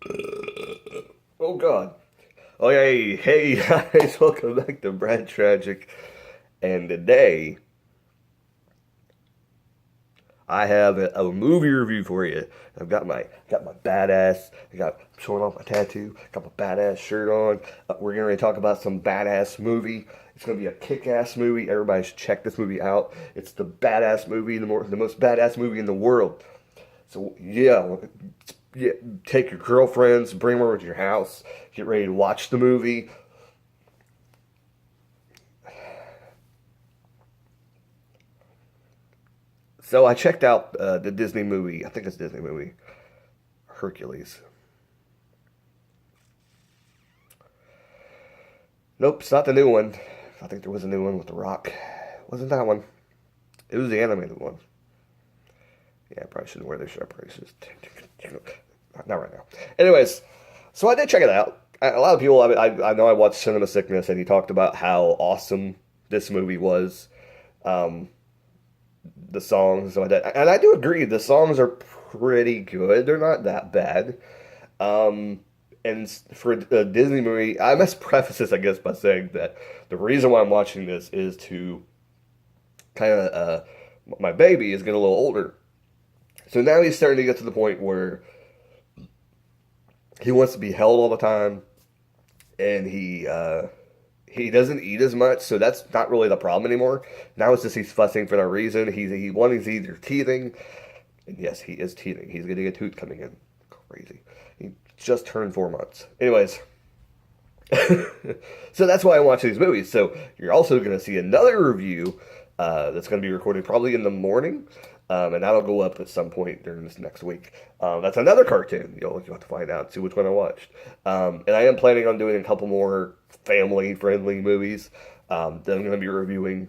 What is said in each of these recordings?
Oh God. Oh hey guys, welcome back to Brad Tragic. And today I have a movie review for you. I've got my badass. I'm showing off my tattoo. Got my badass shirt on. We're gonna talk about some badass movie. It's gonna be a kick-ass movie. Everybody should check this movie out. It's the badass movie, the most badass movie in the world. So yeah, take your girlfriends, bring them over to your house, get ready to watch the movie. So I checked out the Disney movie. I think it's a Disney movie, Hercules. Nope, it's not the new one. I think there was a new one with The Rock. Wasn't that one? It was the animated one. Yeah, I probably shouldn't wear this shirt. I probably should. Not right now. Anyways, so I did check it out. A lot of people, I know I watched Cinema Sickness, and he talked about how awesome this movie was. Um, the songs, and I do agree. The songs are pretty good. They're not that bad. Um, and for a Disney movie, I must preface this, I guess, by saying that the reason why I'm watching this is to kind of my baby is getting a little older, so now he's starting to get to the point where he wants to be held all the time, and he doesn't eat as much, so that's not really the problem anymore. Now it's just he's fussing for no reason. He's either teething, and yes, he is teething. He's getting a tooth coming in. Crazy. He just turned 4 months. Anyways, so that's why I watch these movies. So you're also going to see another review that's going to be recorded probably in the morning, and that'll go up at some point during this next week. That's another cartoon. You'll have to find out, see which one I watched. And I am planning on doing a couple more family-friendly movies that I'm going to be reviewing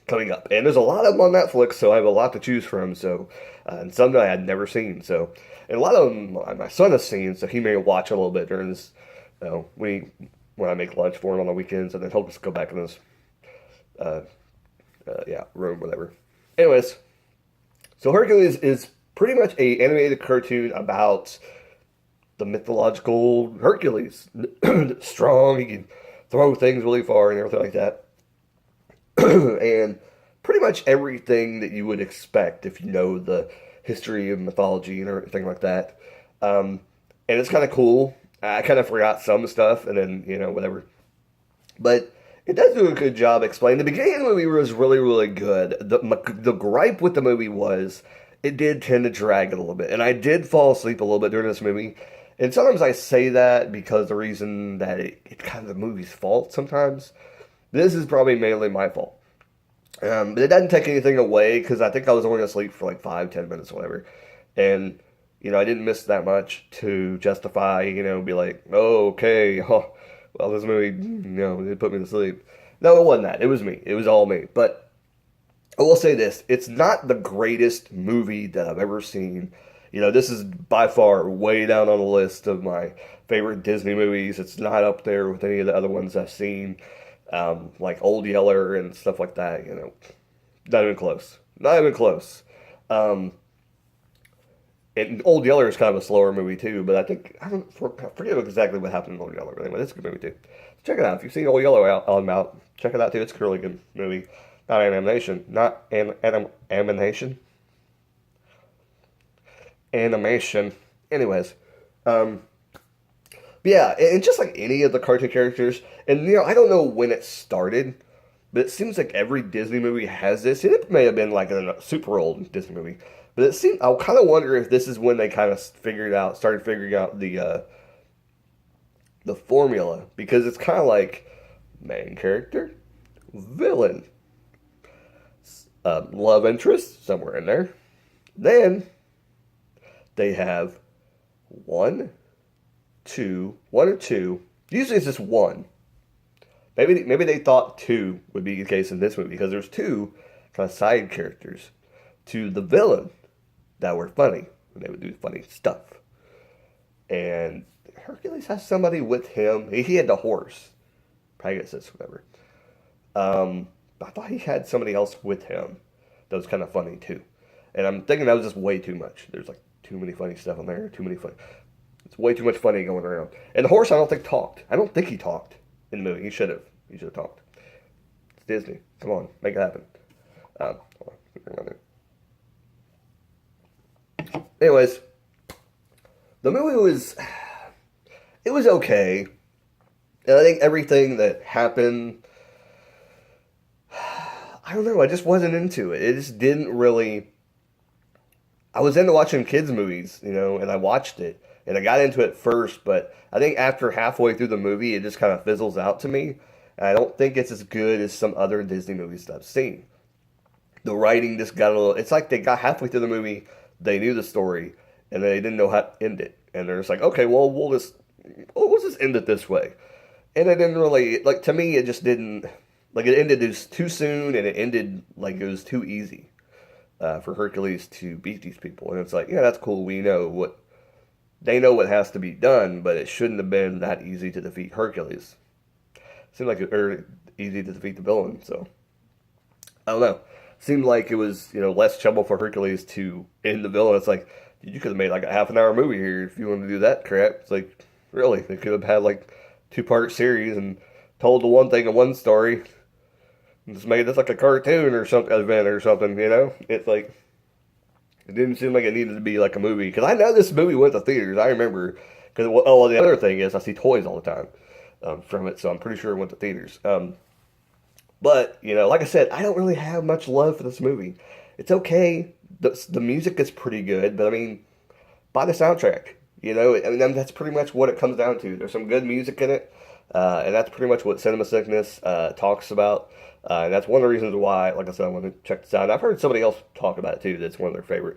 coming up. And there's a lot of them on Netflix, so I have a lot to choose from. So, and some that I had never seen. So, and a lot of them my son has seen, so he may watch a little bit during this. When I make lunch for him on the weekends, and then he'll just go back in his uh, room, whatever. Anyways, so Hercules is pretty much a animated cartoon about the mythological Hercules. Strong, he can throw things really far and everything like that. And pretty much everything that you would expect if you know the history of mythology and everything like that. And it's kind of cool. I kind of forgot some stuff, and then, whatever. But it does do a good job explaining. The beginning of the movie was really, really good. The gripe with the movie was it did tend to drag it a little bit. And I did fall asleep a little bit during this movie. And sometimes I say that because the reason that it's kind of the movie's fault sometimes. This is probably mainly my fault. But it doesn't take anything away because I think I was only going to sleep for like 5, 10 minutes, or whatever. And, I didn't miss that much to justify, be like, oh, okay, oh, well, this movie, it put me to sleep. No, it wasn't that. It was me. It was all me. But I will say this. It's not the greatest movie that I've ever seen. This is by far way down on the list of my favorite Disney movies. It's not up there with any of the other ones I've seen, like Old Yeller and stuff like that. Not even close. Not even close. Um, and Old Yeller is kind of a slower movie too, but I forget exactly what happened in Old Yeller. But anyway, it's a good movie too. Check it out. If you've seen Old Yeller out on out, check it out too. It's a really good movie. Not animation, not animation, animation. Anyways, um, but yeah, and just like any of the cartoon characters, and I don't know when it started, but it seems like every Disney movie has this. And it may have been like a super old Disney movie, but it seems I kind of wonder if this is when they kind of started figuring out the formula, because it's kind of like main character, villain, love interest somewhere in there. Then they have one, one or two. Usually it's just one. Maybe they thought two would be the case in this movie because there's two kind of side characters to the villain that were funny and they would do funny stuff. And Hercules has somebody with him. He had the horse, Pegasus, whatever. I thought he had somebody else with him that was kind of funny too. And I'm thinking that was just way too much. There's like too many funny stuff on there. Too many funny. It's way too much funny going around. And the horse, I don't think talked. I don't think he talked in the movie. He should have. He should have talked. It's Disney. Come on, make it happen. Hold on. Anyways, the movie was, it was okay. And I think everything that happened, I don't know, I just wasn't into it. It just didn't really, I was into watching kids movies, and I watched it. And I got into it first, but I think after halfway through the movie, it just kind of fizzles out to me. And I don't think it's as good as some other Disney movies that I've seen. The writing just got a little, it's like they got halfway through the movie, they knew the story, and they didn't know how to end it. And they're just like, okay, well, we'll just end it this way. And it didn't really, like, to me, it just didn't, like, it ended just too soon, and it ended like it was too easy for Hercules to beat these people. And it's like, yeah, that's cool, they know what has to be done, but it shouldn't have been that easy to defeat Hercules. It seemed like it was easy to defeat the villain, so I don't know. Seemed like it was, less trouble for Hercules to end the villain. It's like, you could have made like a half an hour movie here if you wanted to do that crap. It's like, really, they could have had like 2-part series and told the one thing in one story and just made this like a cartoon or something, event or something, It's like, it didn't seem like it needed to be like a movie. Because I know this movie went to theaters. I remember. Because, the other thing is I see toys all the time from it. So I'm pretty sure it went to theaters. But, like I said, I don't really have much love for this movie. It's okay. The music is pretty good. But, I mean, buy the soundtrack. That's pretty much what it comes down to. There's some good music in it. And that's pretty much what Cinema Sickness talks about. And that's one of the reasons why, like I said, I want to check this out. And I've heard somebody else talk about it too. That's one of their favorite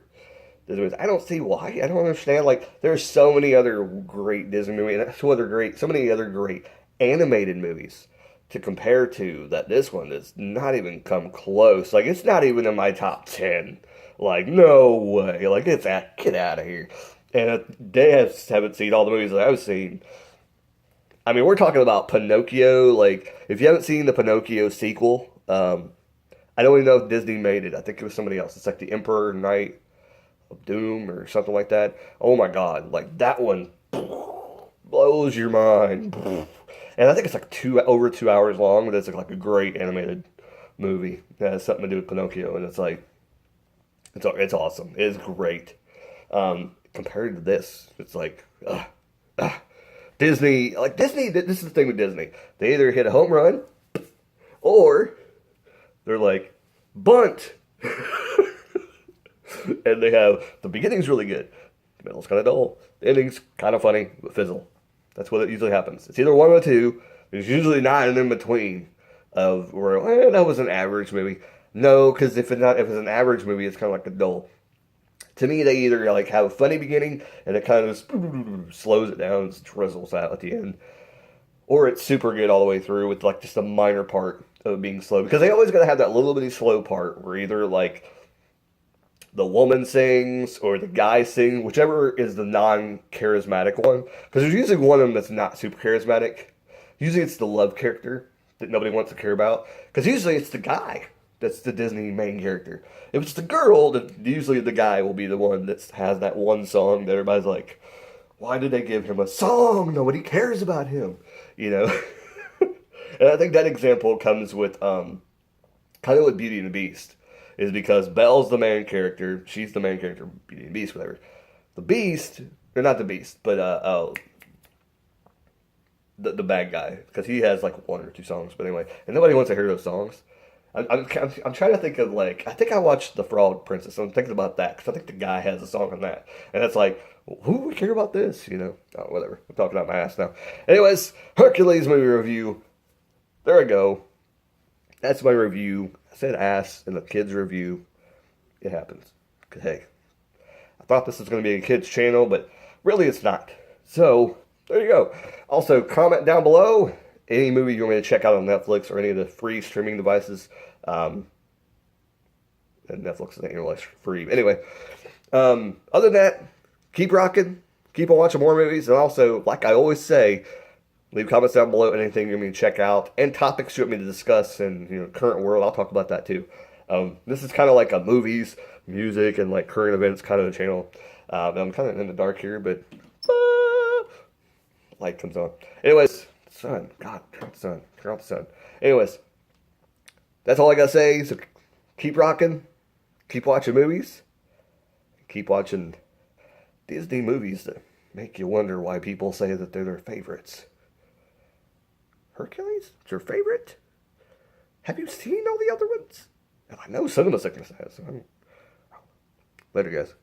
Disney movies. I don't see why. I don't understand. Like, there's so many other great Disney movies, and so many other great animated movies to compare to that this one does not even come close. Like, it's not even in my top 10. Like, no way. Like, get out of here. And they haven't seen all the movies that I've seen. I mean, we're talking about Pinocchio. Like, if you haven't seen the Pinocchio sequel, I don't even know if Disney made it. I think it was somebody else. It's like the Emperor Knight of Doom or something like that. Oh my God. Like, that one blows your mind. And I think it's like over 2 hours long, but it's like a great animated movie that has something to do with Pinocchio. And it's like, it's awesome. It is great. Compared to this, it's like, Disney, this is the thing with Disney. They either hit a home run, or they're like, bunt. And they have, the beginning's really good. The middle's kind of dull. The ending's kind of funny, but fizzle. That's what it usually happens. It's either one or two. There's usually not an in-between of where, that was an average movie. No, because if it's an average movie, it's kind of like a dull. To me, they either like have a funny beginning and it kind of just slows it down and drizzles out at the end, or it's super good all the way through with like just a minor part of being slow. Because they always got to have that little bitty slow part where either like the woman sings or the guy sings, whichever is the non-charismatic one. Because there's usually one of them that's not super charismatic. Usually it's the love character that nobody wants to care about. Because usually it's the guy that's the Disney main character. If it's the girl, then usually the guy will be the one that has that one song that everybody's like, why did they give him a song? Nobody cares about him. And I think that example comes with, kind of with Beauty and the Beast. Is because Belle's the main character. She's the main character, Beauty and the Beast, whatever. The Beast, or not the Beast, but the bad guy. Because he has like 1 or 2 songs. But anyway, and nobody wants to hear those songs. I'm trying to think of like, I think I watched The Frog Princess. I'm thinking about that because I think the guy has a song on that, and it's like, who would care about this? Whatever. I'm talking out my ass now. Anyways, Hercules movie review. There I go. That's my review. I said ass in the kids review. It happens. Cause hey, I thought this was going to be a kids channel, but really it's not. So there you go. Also, comment down below any movie you want me to check out on Netflix or any of the free streaming devices. And Netflix isn't really free. Anyway, other than that, keep rocking. Keep on watching more movies. And also, like I always say, leave comments down below anything you want me to check out. And topics you want me to discuss in current world. I'll talk about that too. This is kind of like a movies, music, and like current events kind of a channel. I'm kind of in the dark here, but bye. light comes on. Anyways, sun. God, turn the sun. Turn off the sun. Anyways, that's all I gotta say. So keep rocking. Keep watching movies. Keep watching Disney movies that make you wonder why people say that they're their favorites. Hercules? It's your favorite? Have you seen all the other ones? And I know Cinema Sickness has. Later, guys.